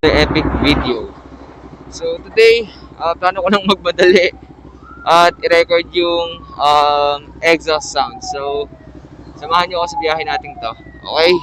the epic video. So today, plano ko lang magmadali at i-record yung exhaust sound. So, samahan nyo ako sa biyahe natin to. Okay?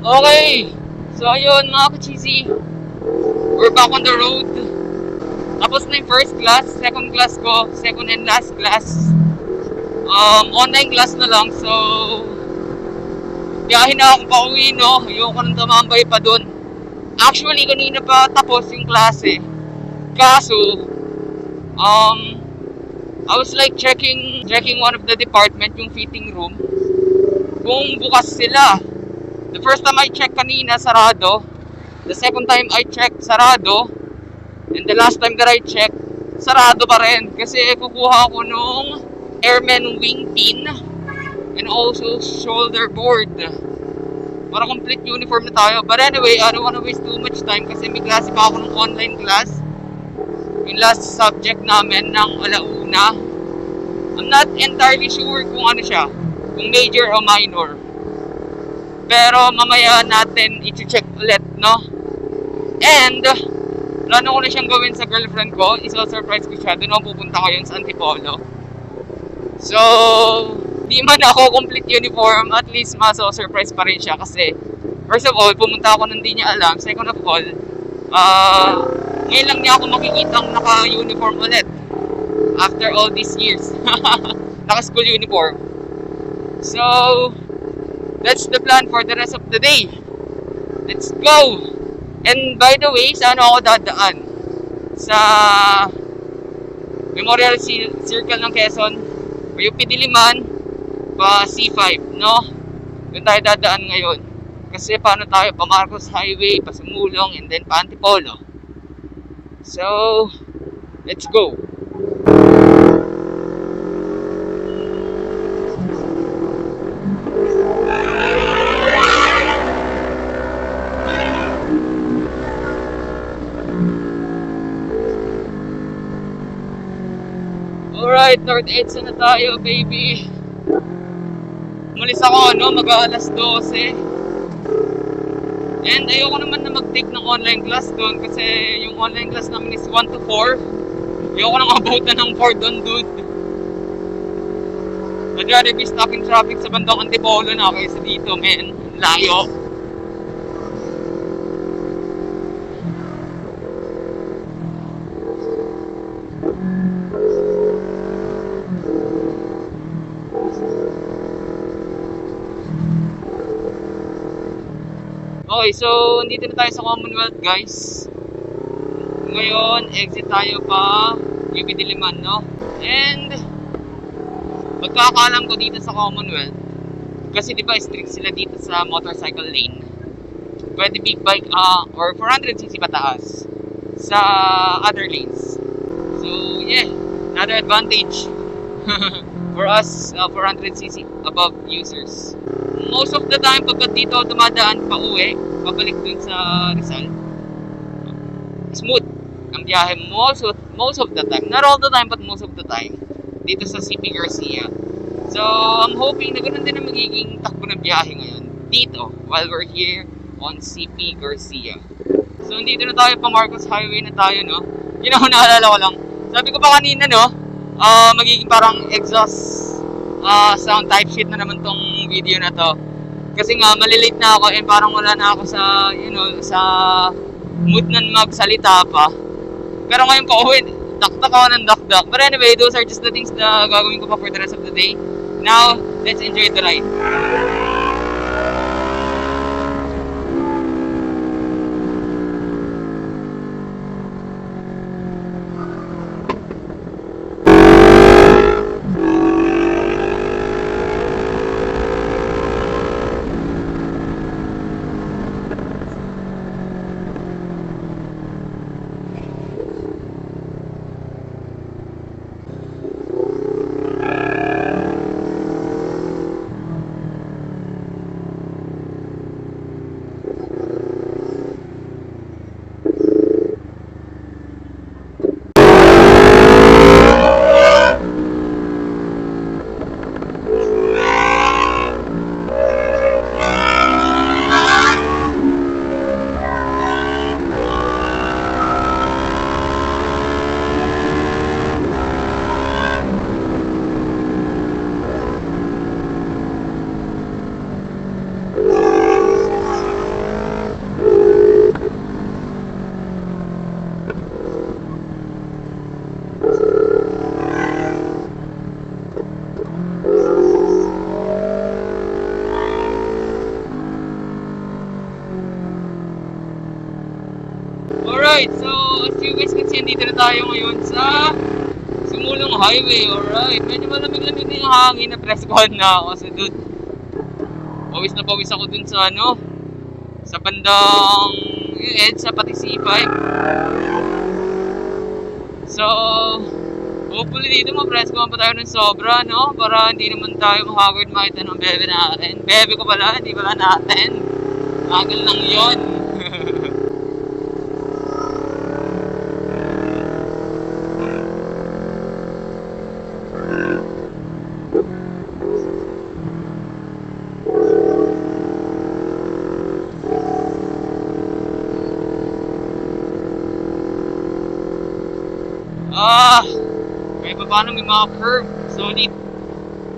Okay, so ayun mga ka-cheesy, we're back on the road. Tapos na yung first class, second class ko, second and last class. Online class na lang, so biyahe na akong pauwi, no? Ayoko nang tumambay pa dun. Actually, kanina pa tapos yung klase. Kaso, I was like checking one of the department, yung fitting room, kung bukas sila. The first time I checked kanina, sarado. The second time I checked, sarado. And the last time that I checked, sarado pa rin. Kasi kukuha ako nung airman wing pin and also shoulder board. Para complete uniform na tayo. But anyway, I don't wanna waste too much time kasi may klase pa ako ng online class. Yung last subject namin ng alauna. I'm not entirely sure kung ano siya, kung major o minor. Pero mamaya natin i-check ulit, no? And plano ko na siyang gawin sa girlfriend ko. Isa-surprise ko siya. Doon ako pupunta ngayon sa Antipolo. So, di man ako complete uniform, at least maso-surprise pa rin siya kasi first of all, pumunta ako nang di niya alam. Second of all, ngayon lang niya ako makikitang naka-uniform ulit after all these years. Naka-school uniform. So, that's the plan for the rest of the day. Let's go! And by the way, saan ako dadaan? Sa Memorial Circle ng Quezon, UP Diliman, pa C5, no? Doon tayo dadaan ngayon. Kasi paano tayo? Pa Marcos Highway, pa Sumulong, and then pa Antipolo. So, let's go! Alright, North EDSA na tayo, baby. Umalis ako, mag-aalas 12. And ayoko naman na mag-take ng online class doon kasi yung online class namin is 1 to 4. Ayoko nang abutan ng 4 doon, dude. I'd rather be stuck in traffic sa bandang Antipolo na kaysa dito, men. Layo. Okay, so dito na tayo sa Commonwealth, guys. Ngayon, exit tayo pa UP Diliman, no? And magkakaalam ko dito sa Commonwealth kasi di ba strict sila dito sa motorcycle lane. Pwede big bike or 400cc pataas sa other lanes. So, yeah, another advantage for us 400cc above users. Most of the time, pagkat dito dumadaan pa uwi, pabalik dun sa Rizal, smooth ang biyahe most of the time. Not all the time, but most of the time. Dito sa CP Garcia. So, I'm hoping na ganun din ang magiging takbo ng biyahe ngayon. Dito, while we're here on CP Garcia. So, dito na tayo pa Marcos Highway na tayo, no? Yun ako naalala ko lang. Sabi ko pa kanina, no? Magiging parang exhaust sound type shit na naman tong video na to. Kasi nga, malilate na ako and parang wala na ako sa, sa mood na magsalita pa. Pero ngayon pa uwi, dakdak ako ng dakdak. But anyway, those are just the things na gagawin ko pa for the rest of the day. Now, let's enjoy the ride. Alright, so as you guys can see, dito na tayo ngayon sa Sumulong Highway. Alright, medyo malamig-lamig na yung hangin na preskohan na ako. So dude, pawis na pawis ako dun sa sa bandang EDSA pati C5. So, hopefully dito ma-presko pa tayo ng sobra, no? Para hindi naman tayo mahagard makita ng bebe natin. Bebe ko pala, hindi pala natin. Agal lang yon. Kahit pa paano may mga curve. Solid.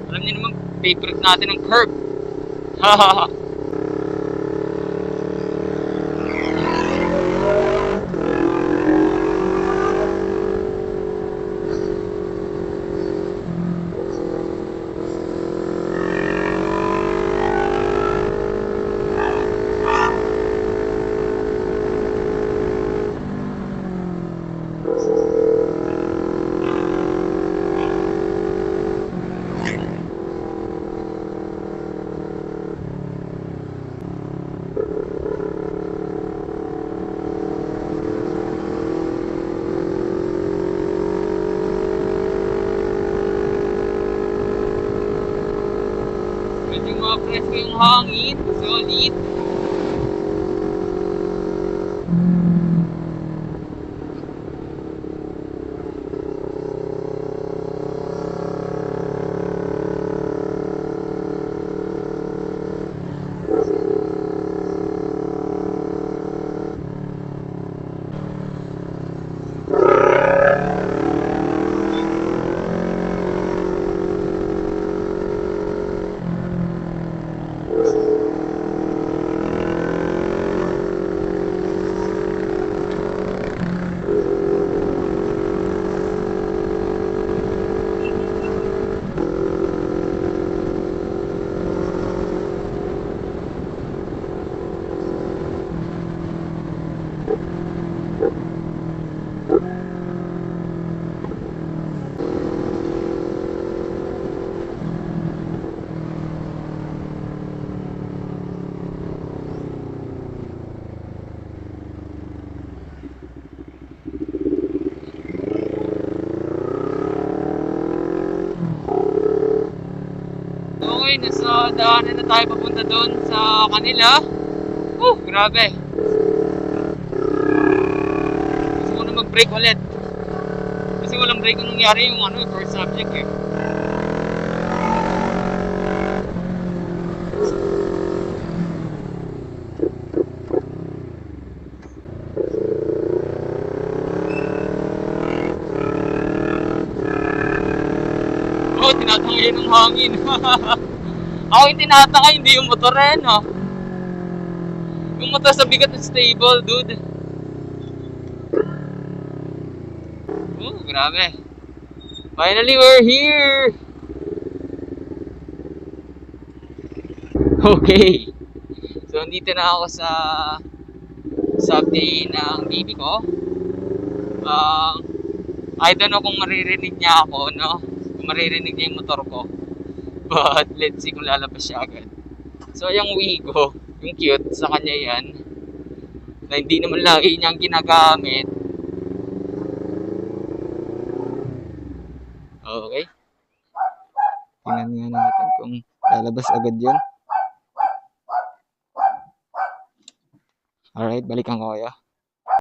Alam niyo naman, favorite natin ang curve. Hahaha. Medyo ma-presko yung hangin. Solid. Okay, nasa daanan na tayo papunta doon sa kanila. Grabe. Gusto ko na mag-brake ulit. Kasi walang brake kung nangyari yung first subject eh. Tinatangay ng hangin. Ako yung tinatangay, hindi yung motor eh, no? Yung motor sa bigat at stable, dude. Grabe. Finally, we're here! Okay. So, nandito na ako sa subday ng baby ko. I don't know kung maririnig niya ako, no? Kung maririnig niya yung motor ko. But, let's see kung lalabas siya agad. So, yung Wigo, yung cute, sa kanya yan. Na hindi naman lagi niyang ginagamit. Okay. Tingnan nga natin kung lalabas agad yun. Alright, balikan ko kayo.